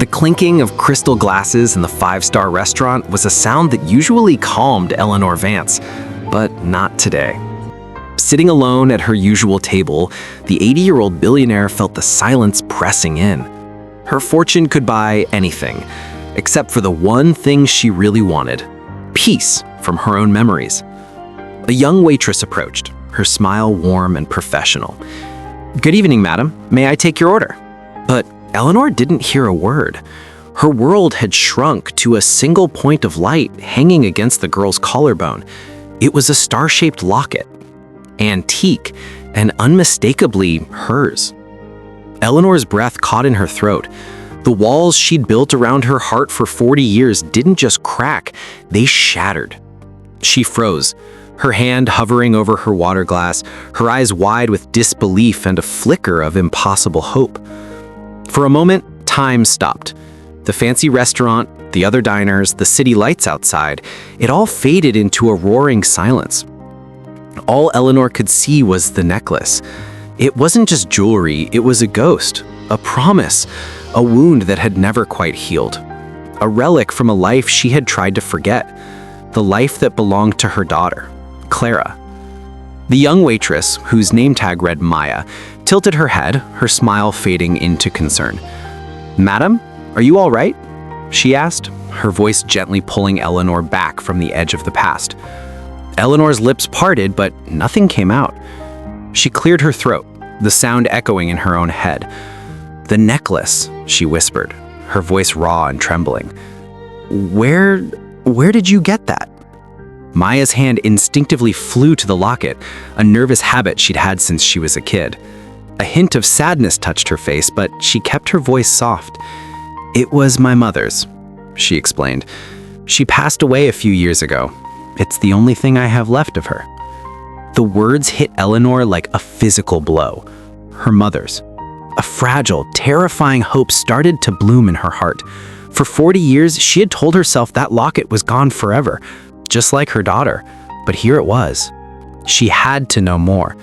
The clinking of crystal glasses in the five-star restaurant was a sound that usually calmed Eleanor Vance, but not today. Sitting alone at her usual table, the 80-year-old billionaire felt the silence pressing in. Her fortune could buy anything, except for the one thing she really wanted: peace from her own memories. A young waitress approached, her smile warm and professional. "Good evening, madam. May I take your order?" But Eleanor didn't hear a word. Her world had shrunk to a single point of light hanging against the girl's collarbone. It was a star-shaped locket, antique and unmistakably hers. Eleanor's breath caught in her throat. The walls she'd built around her heart for 40 years didn't just crack, they shattered. She froze, her hand hovering over her water glass, her eyes wide with disbelief and a flicker of impossible hope. For a moment, time stopped. The fancy restaurant, the other diners, the city lights outside, it all faded into a roaring silence. All Eleanor could see was the necklace. It wasn't just jewelry, it was a ghost, a promise, a wound that had never quite healed. A relic from a life she had tried to forget, the life that belonged to her daughter, Clara. The young waitress, whose name tag read Maya, tilted her head, her smile fading into concern. "Madam, are you all right?" she asked, her voice gently pulling Eleanor back from the edge of the past. Eleanor's lips parted, but nothing came out. She cleared her throat, the sound echoing in her own head. "The necklace," she whispered, her voice raw and trembling. Where did you get that?" Maya's hand instinctively flew to the locket, a nervous habit she'd had since she was a kid. A hint of sadness touched her face, but she kept her voice soft. "It was my mother's," she explained. "She passed away a few years ago. It's the only thing I have left of her." The words hit Eleanor like a physical blow. Her mother's. A fragile, terrifying hope started to bloom in her heart. For 40 years, she had told herself that locket was gone forever, just like her daughter. But here it was. She had to know more.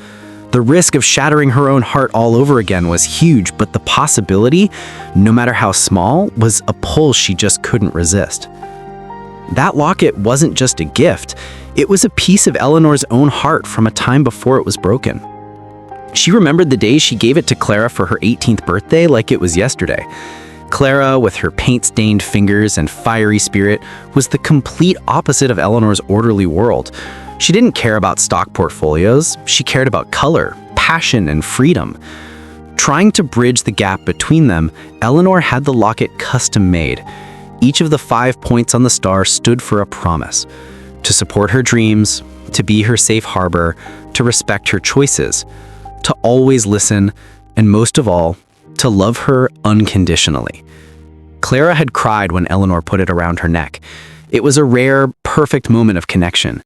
The risk of shattering her own heart all over again was huge, but the possibility, no matter how small, was a pull she just couldn't resist. That locket wasn't just a gift, it was a piece of Eleanor's own heart from a time before it was broken. She remembered the day she gave it to Clara for her 18th birthday like it was yesterday. Clara, with her paint-stained fingers and fiery spirit, was the complete opposite of Eleanor's orderly world. She didn't care about stock portfolios, she cared about color, passion, and freedom. Trying to bridge the gap between them, Eleanor had the locket custom-made. Each of the 5 points on the star stood for a promise: to support her dreams, to be her safe harbor, to respect her choices, to always listen, and most of all, to love her unconditionally. Clara had cried when Eleanor put it around her neck. It was a rare, perfect moment of connection.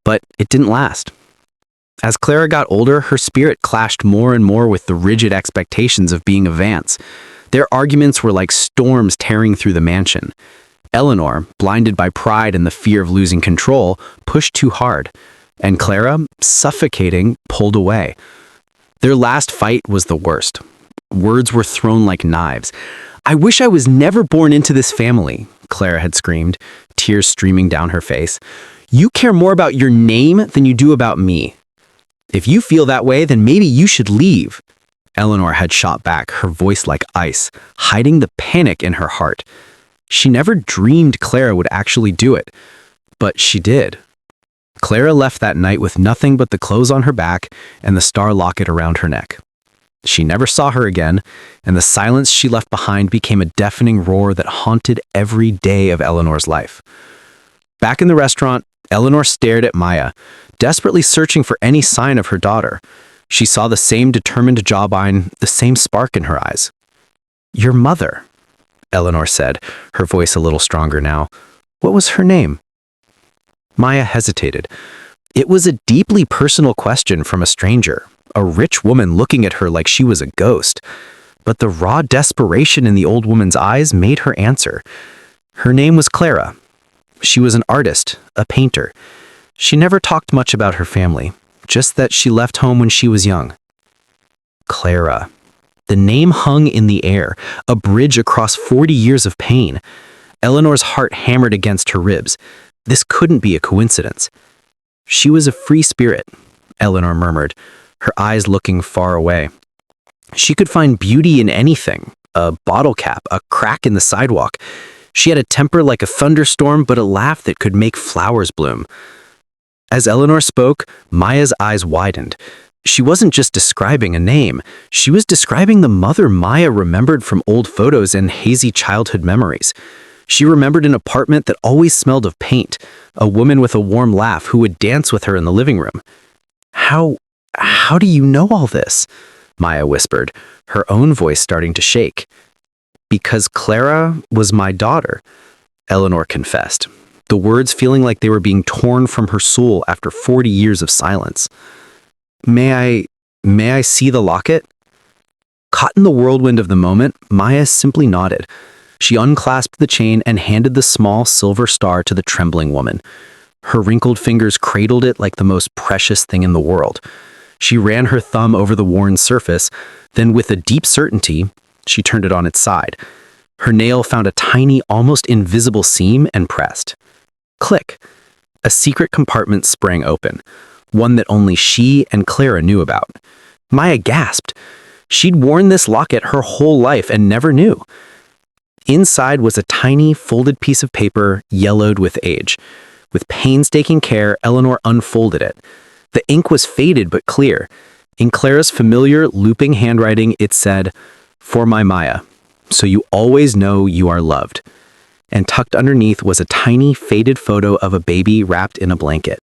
But it didn't last. As Clara got older, her spirit clashed more and more with the rigid expectations of being a Vance. Their arguments were like storms tearing through the mansion. Eleanor, blinded by pride and the fear of losing control, pushed too hard, and Clara, suffocating, pulled away. Their last fight was the worst. Words were thrown like knives. "I wish I was never born into this family," Clara had screamed, tears streaming down her face. "You care more about your name than you do about me. If you feel that way, then maybe you should leave." Eleanor had shot back, her voice like ice, hiding the panic in her heart. She never dreamed Clara would actually do it, but she did. Clara left that night with nothing but the clothes on her back and the star locket around her neck. She never saw her again, and the silence she left behind became a deafening roar that haunted every day of Eleanor's life. Back in the restaurant, Eleanor stared at Maya, desperately searching for any sign of her daughter. She saw the same determined jawline, the same spark in her eyes. "Your mother," Eleanor said, her voice a little stronger now. "What was her name?" Maya hesitated. It was a deeply personal question from a stranger, a rich woman looking at her like she was a ghost. But the raw desperation in the old woman's eyes made her answer. Her name was Clara. She was an artist, a painter. She never talked much about her family, just that she left home when she was young. Clara. The name hung in the air, a bridge across 40 years of pain. Eleanor's heart hammered against her ribs. This couldn't be a coincidence. She was a free spirit, Eleanor murmured, her eyes looking far away. She could find beauty in anything, a bottle cap, a crack in the sidewalk. She had a temper like a thunderstorm, but a laugh that could make flowers bloom. As Eleanor spoke, Maya's eyes widened. She wasn't just describing a name. She was describing the mother Maya remembered from old photos and hazy childhood memories. She remembered an apartment that always smelled of paint, a woman with a warm laugh who would dance with her in the living room. How do you know all this? Maya whispered, her own voice starting to shake. Because Clara was my daughter, Eleanor confessed, the words feeling like they were being torn from her soul after 40 years of silence. May I see the locket? Caught in the whirlwind of the moment, Maya simply nodded. She unclasped the chain and handed the small silver star to the trembling woman. Her wrinkled fingers cradled it like the most precious thing in the world. She ran her thumb over the worn surface, then with a deep certainty, she turned it on its side. Her nail found a tiny, almost invisible seam and pressed. Click! A secret compartment sprang open, one that only she and Clara knew about. Maya gasped. She'd worn this locket her whole life and never knew. Inside was a tiny, folded piece of paper, yellowed with age. With painstaking care, Eleanor unfolded it. The ink was faded but clear. In Clara's familiar, looping handwriting, it said, "For my Maya, so you always know you are loved." And tucked underneath was a tiny, faded photo of a baby wrapped in a blanket.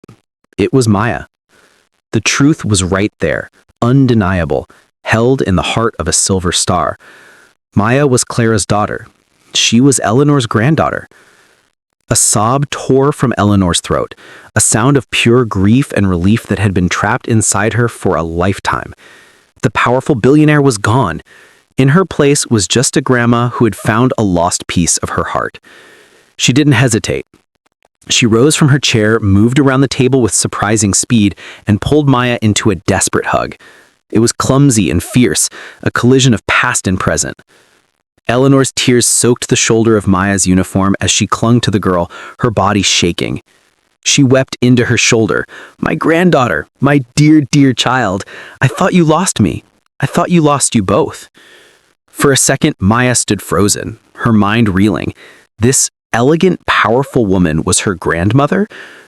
It was Maya. The truth was right there, undeniable, held in the heart of a silver star. Maya was Clara's daughter. She was Eleanor's granddaughter. A sob tore from Eleanor's throat, a sound of pure grief and relief that had been trapped inside her for a lifetime. The powerful billionaire was gone. In her place was just a grandma who had found a lost piece of her heart. She didn't hesitate. She rose from her chair, moved around the table with surprising speed, and pulled Maya into a desperate hug. It was clumsy and fierce, a collision of past and present. Eleanor's tears soaked the shoulder of Maya's uniform as she clung to the girl, her body shaking. She wept into her shoulder. "My granddaughter, my dear, dear child, I thought you lost me. I thought you lost you both." For a second, Maya stood frozen, her mind reeling. This elegant, powerful woman was her grandmother?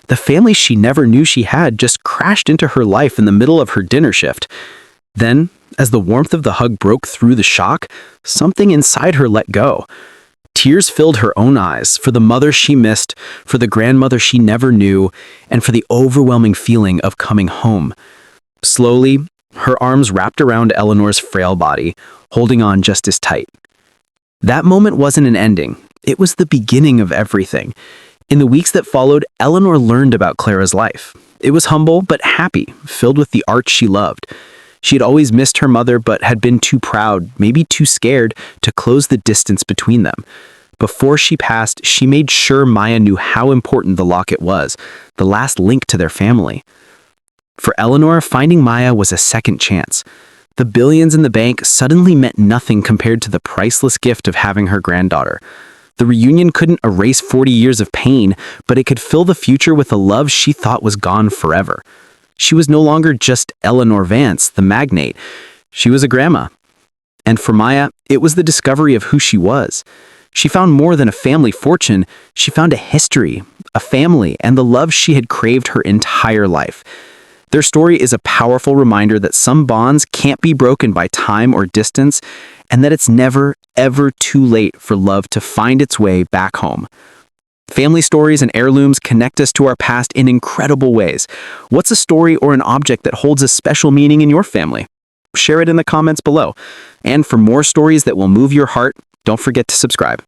The family she never knew she had just crashed into her life in the middle of her dinner shift. Then, as the warmth of the hug broke through the shock, something inside her let go. Tears filled her own eyes for the mother she missed, for the grandmother she never knew, and for the overwhelming feeling of coming home. Slowly, her arms wrapped around Eleanor's frail body, holding on just as tight. That moment wasn't an ending. It was the beginning of everything. In the weeks that followed, Eleanor learned about Clara's life. It was humble but happy, filled with the art she loved. She had always missed her mother but had been too proud, maybe too scared, to close the distance between them. Before she passed, she made sure Maya knew how important the locket was, the last link to their family. For Eleanor, finding Maya was a second chance. The billions in the bank suddenly meant nothing compared to the priceless gift of having her granddaughter. The reunion couldn't erase 40 years of pain, but it could fill the future with a love she thought was gone forever. She was no longer just Eleanor Vance, the magnate. She was a grandma. And for Maya, it was the discovery of who she was. She found more than a family fortune. She found a history, a family, and the love she had craved her entire life. Their story is a powerful reminder that some bonds can't be broken by time or distance, and that it's never, ever too late for love to find its way back home. Family stories and heirlooms connect us to our past in incredible ways. What's a story or an object that holds a special meaning in your family? Share it in the comments below. And for more stories that will move your heart, don't forget to subscribe.